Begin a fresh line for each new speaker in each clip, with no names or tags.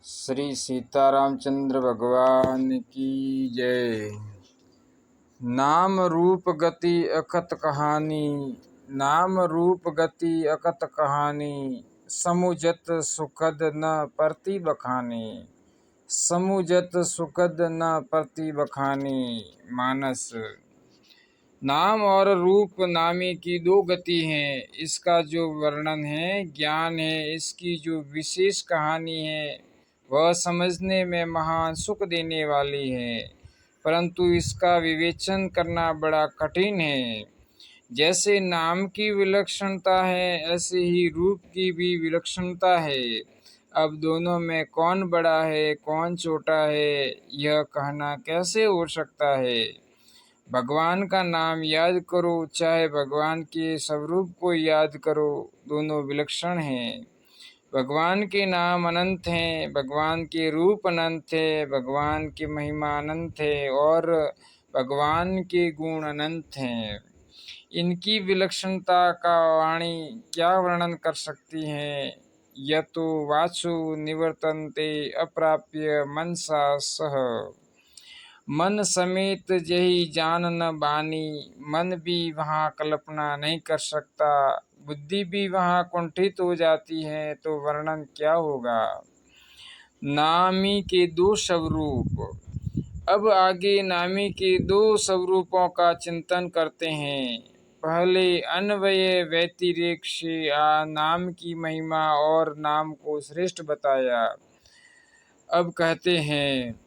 श्री सीतारामचंद्र भगवान की जय। नाम रूप गति अकथ कहानी, नाम रूप गति अकथ कहानी। समुझत सुखद न परति बखानी, समुझत सुखद न परति बखानी। मानस। नाम और रूप नामी की दो गति हैं। इसका जो वर्णन है, ज्ञान है, इसकी जो विशेष कहानी है वह समझने में महान सुख देने वाली है, परंतु इसका विवेचन करना बड़ा कठिन है। जैसे नाम की विलक्षणता है, ऐसे ही रूप की भी विलक्षणता है। अब दोनों में कौन बड़ा है कौन छोटा है, यह कहना कैसे हो सकता है। भगवान का नाम याद करो, चाहे भगवान के स्वरूप को याद करो, दोनों विलक्षण हैं। भगवान के नाम अनंत हैं, भगवान के रूप अनंत है, भगवान की महिमा अनंत है और भगवान के गुण अनंत हैं। इनकी विलक्षणता का वाणी क्या वर्णन कर सकती है। यतो वाचो निवर्तन्ते अप्राप्य मनसा सह। मन समेत जही जान न बानी, मन भी वहाँ कल्पना नहीं कर सकता, बुद्धि भी वहाँ कुंठित हो जाती है, तो वर्णन क्या होगा। नामी के दो स्वरूप। अब आगे नामी के दो स्वरूपों का चिंतन करते हैं। पहले अन्वय व्यतिरेक से नाम की महिमा और नाम को श्रेष्ठ बताया। अब कहते हैं,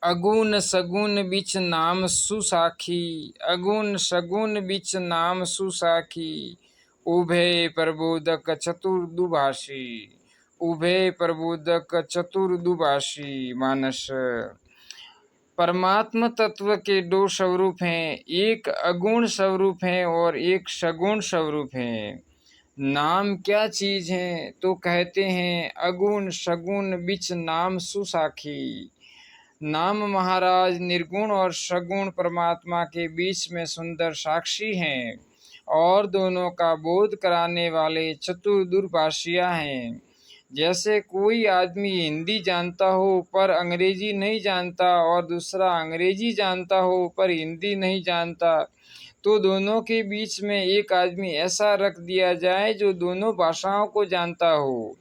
अगुण सगुण बिच नाम सुसाखी, अगुण सगुण बिच नाम सुसाखी। उभय प्रबोधक चतुर्दुभाषी, उभय प्रबोधक चतुर्दुभाषी। मानस। परमात्म तत्व के दो स्वरूप हैं, एक अगुण स्वरूप है और एक सगुण स्वरूप है। नाम क्या चीज है, तो कहते हैं अगुण सगुण बिच नाम सुसाखी। नाम महाराज निर्गुण और सगुण परमात्मा के बीच में सुंदर साक्षी हैं और दोनों का बोध कराने वाले चतुर्दुर्भाषिया हैं। जैसे कोई आदमी हिंदी जानता हो पर अंग्रेजी नहीं जानता और दूसरा अंग्रेजी जानता हो पर हिंदी नहीं जानता, तो दोनों के बीच में एक आदमी ऐसा रख दिया जाए जो दोनों भाषाओं को जानता हो,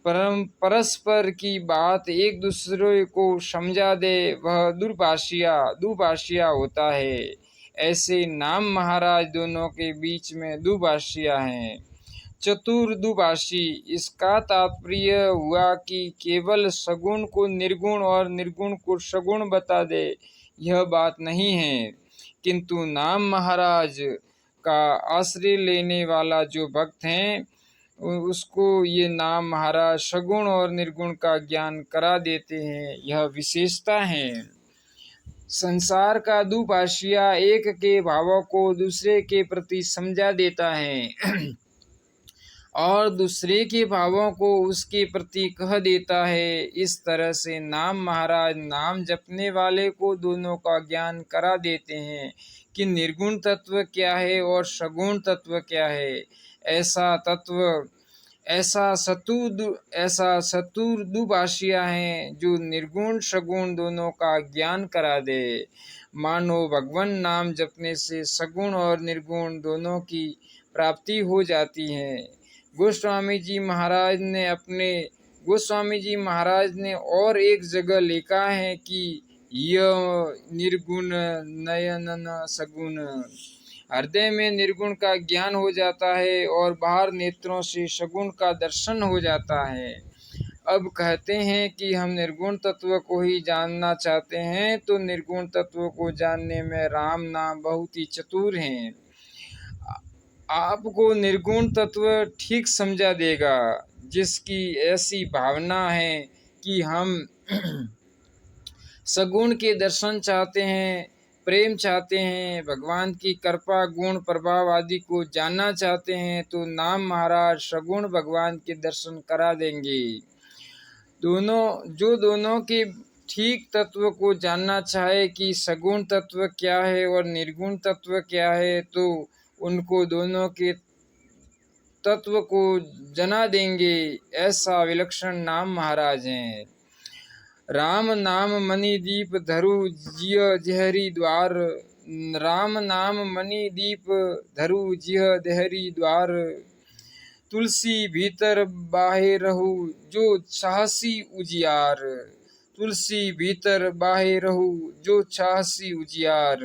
परस्पर की बात एक दूसरे को समझा दे, वह दुभाषिया होता है। ऐसे नाम महाराज दोनों के बीच में दुभाषिया हैं। चतुर्दुभाषी, इसका तात्पर्य हुआ कि केवल सगुण को निर्गुण और निर्गुण को सगुण बता दे, यह बात नहीं है, किंतु नाम महाराज का आश्रय लेने वाला जो भक्त हैं उसको ये नाम महाराज सगुण और निर्गुण का ज्ञान करा देते हैं। यह विशेषता है। संसार का दुभाषिया एक के भावों को दूसरे के प्रति समझा देता है और दूसरे के भावों को उसके प्रति कह देता है। इस तरह से नाम महाराज नाम जपने वाले को दोनों का ज्ञान करा देते हैं कि निर्गुण तत्व क्या है और सगुण तत्व क्या है। ऐसा चतुर्दुभाषिया है जो निर्गुण सगुण दोनों का ज्ञान करा दे। मानो भगवान नाम जपने से सगुण और निर्गुण दोनों की प्राप्ति हो जाती है। गोस्वामी जी महाराज ने और एक जगह लिखा है कि यह निर्गुण नयन सगुण। हृदय में निर्गुण का ज्ञान हो जाता है और बाहर नेत्रों से सगुण का दर्शन हो जाता है। अब कहते हैं कि हम निर्गुण तत्व को ही जानना चाहते हैं, तो निर्गुण तत्व को जानने में राम नाम बहुत ही चतुर हैं। आपको निर्गुण तत्व ठीक समझा देगा। जिसकी ऐसी भावना है कि हम सगुण के दर्शन चाहते हैं, प्रेम चाहते हैं, भगवान की कृपा गुण प्रभाव आदि को जानना चाहते हैं, तो नाम महाराज सगुण भगवान के दर्शन करा देंगे। दोनों के ठीक तत्व को जानना चाहे कि सगुण तत्व क्या है और निर्गुण तत्व क्या है, तो उनको दोनों के तत्व को जना देंगे, ऐसा विलक्षण नाम महाराज हैं। राम नाम मणि दीप धरु जिय जहरी द्वार, राम नाम मणि दीप धरु जिय देहरी द्वार, तुलसी भीतर बाहे रहु जो छासी उजियार, तुलसी भीतर बाहे रहु जो छासी उजियार।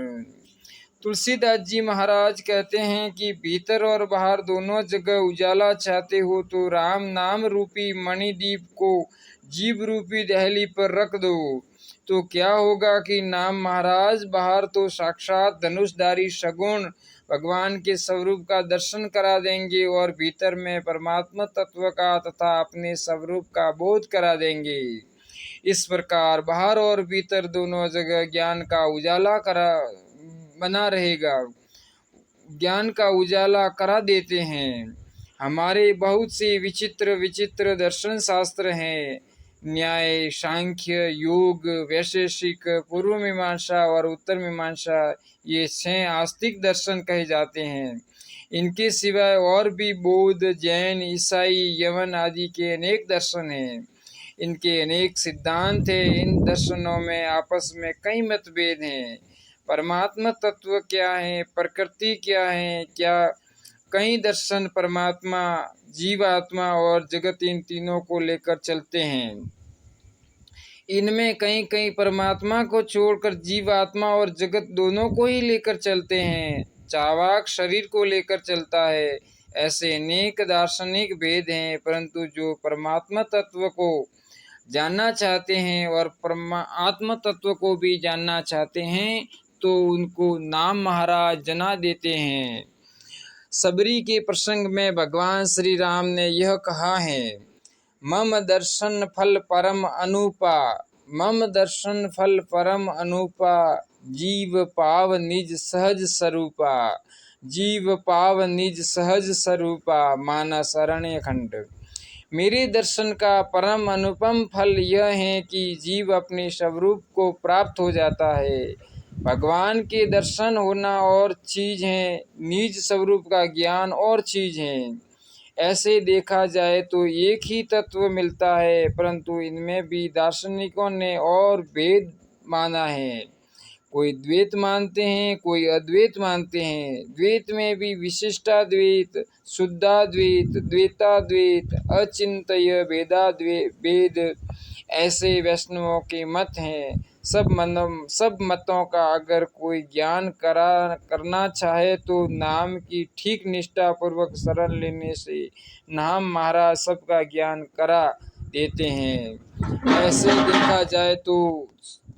तुलसीदास जी महाराज कहते हैं कि भीतर और बाहर दोनों जगह उजाला चाहते हो तो राम नाम रूपी मणिदीप को जीव रूपी दहली पर रख दो, तो क्या होगा कि नाम महाराज बाहर तो साक्षात धनुषधारी सगुण भगवान के स्वरूप का दर्शन करा देंगे और भीतर में परमात्मा तत्व का तथा अपने स्वरूप का बोध करा देंगे। इस प्रकार बाहर और भीतर दोनों जगह ज्ञान का उजाला करा बना रहेगा, ज्ञान का उजाला करा देते हैं। हमारे बहुत से विचित्र विचित्र दर्शन शास्त्र हैं। न्याय, सांख्य, योग, वैशेषिक, पूर्व मीमांसा और उत्तर मीमांसा, ये 6 आस्तिक दर्शन कहे जाते हैं। इनके सिवाय और भी बौद्ध, जैन, ईसाई, यवन आदि के अनेक दर्शन हैं। इनके अनेक सिद्धांत हैं। इन दर्शनों में आपस में कई मतभेद हैं। परमात्मा तत्व क्या है, प्रकृति क्या है, क्या कई दर्शन परमात्मा, जीवात्मा और जगत इन तीनों को लेकर चलते हैं। इनमें कहीं कहीं परमात्मा को छोड़कर जीवात्मा और जगत दोनों को ही लेकर चलते हैं। चावाक शरीर को लेकर चलता है। ऐसे अनेक दार्शनिक भेद हैं, परंतु जो परमात्मा तत्व को जानना चाहते हैं और आत्म तत्व को भी जानना चाहते हैं तो उनको नाम महाराज जना देते हैं। सबरी के प्रसंग में भगवान श्री राम ने यह कहा है, मम दर्शन फल परम अनुपा, मम दर्शन फल परम अनुपा, जीव पाव निज सहज स्वरूपा, जीव पाव निज सहज स्वरूपा, मानस अरण्य खंड। मेरे दर्शन का परम अनुपम फल यह है कि जीव अपने स्वरूप को प्राप्त हो जाता है। भगवान के दर्शन होना और चीज है, निज स्वरूप का ज्ञान और चीज है। ऐसे देखा जाए तो एक ही तत्व मिलता है, परंतु इनमें भी दार्शनिकों ने और भेद माना है। कोई द्वैत मानते हैं, कोई अद्वैत मानते हैं। द्वैत में भी विशिष्टाद्वैत, शुद्धाद्वैत, द्वैताद्वैत, अचिंत्य भेद, ऐसे वैष्णवों के मत हैं। सब मतों का अगर कोई ज्ञान करना चाहे तो नाम की ठीक निष्ठा पूर्वक शरण लेने से नाम महाराज सबका ज्ञान करा देते हैं। ऐसे देखा जाए तो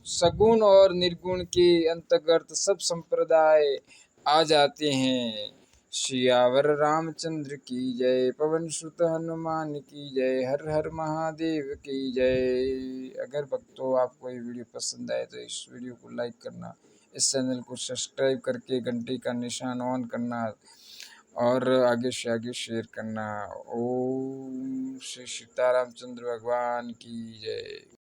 सगुण और निर्गुण के अंतर्गत सब संप्रदाय आ जाते हैं। सियावर रामचंद्र की जय, पवन सुत हनुमान की जय, हर हर महादेव की जय। अगर भक्तों आपको ये वीडियो पसंद आए तो इस वीडियो को लाइक करना, इस चैनल को सब्सक्राइब करके घंटी का निशान ऑन करना और आगे से आगे शेयर करना। ओम श्री सीतारामचंद्र भगवान की जय।